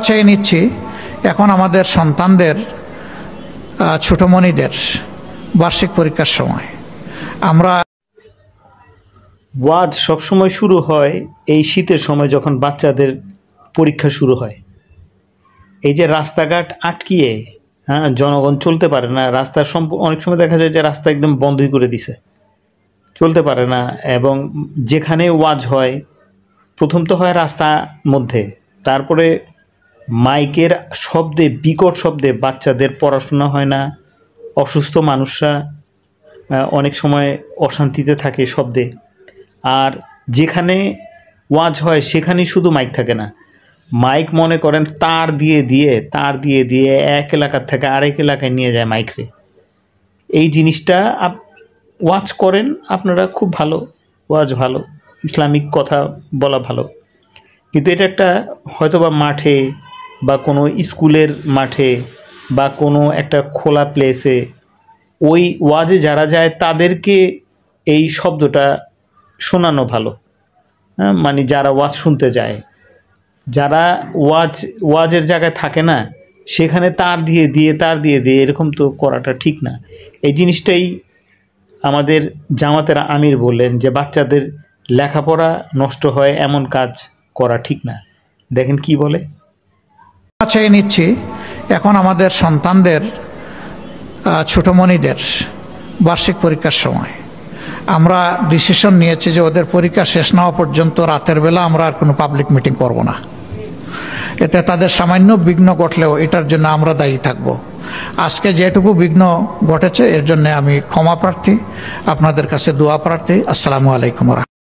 চেয়ে নিচ্ছি এখন আমাদের সন্তানদের ছোটমণিদের বার্ষিক পরীক্ষার সময় আমরা ওয়াজ সবসময় শুরু হয় এই শীতের সময় যখন বাচ্চাদের পরীক্ষা শুরু হয়। এই যে রাস্তাঘাট আটকিয়ে জনগণ চলতে পারে না, রাস্তা অনেক সময় দেখা যায় যে রাস্তা একদম বন্ধই করে দিছে, চলতে পারে না। এবং যেখানে ওয়াজ হয় প্রথম তো হয় রাস্তার মধ্যে, তারপরে মাইকের শব্দে, বিকট শব্দে বাচ্চাদের পড়াশোনা হয় না, অসুস্থ মানুষরা অনেক সময় অশান্তিতে থাকে শব্দে। আর যেখানে ওয়াজ হয় সেখানেই শুধু মাইক থাকে না, মাইক মনে করেন তার দিয়ে দিয়ে এক এলাকার থেকে আরেক এলাকায় নিয়ে যায় মাইকরে। এই জিনিসটা ওয়াজ করেন আপনারা, খুব ভালো, ওয়াজ ভালো, ইসলামিক কথা বলা ভালো, কিন্তু এটা একটা হয়তোবা মাঠে বা কোনো স্কুলের মাঠে বা কোনো একটা খোলা প্লেসে ওই ওয়াজে যারা যায় তাদেরকে এই শব্দটা শোনানো ভালো। মানে যারা ওয়াজ শুনতে যায়, যারা ওয়াজের জায়গায় থাকে না সেখানে তার দিয়ে দিয়ে এরকম তো করাটা ঠিক না। এই জিনিসটাই আমাদের জামাতের আমির বললেন যে বাচ্চাদের লেখাপড়া নষ্ট হয় এমন কাজ করা ঠিক না। দেখেন কি বলে। চেয়ে নিচ্ছি এখন আমাদের সন্তানদের ছোটমণিদের বার্ষিক পরীক্ষার সময় আমরা ডিসিশন নিয়েছি যে ওদের পরীক্ষা শেষ না হওয়া পর্যন্ত রাতের বেলা আমরা আর কোনো পাবলিক মিটিং করব না। এতে তাদের সামান্য বিঘ্ন ঘটলেও এটার জন্য আমরা দায়ী থাকব। আজকে যেটুকু বিঘ্ন ঘটেছে এর জন্য আমি ক্ষমা প্রার্থী, আপনাদের কাছে দোয়া প্রার্থী। আসসালামু আলাইকুম।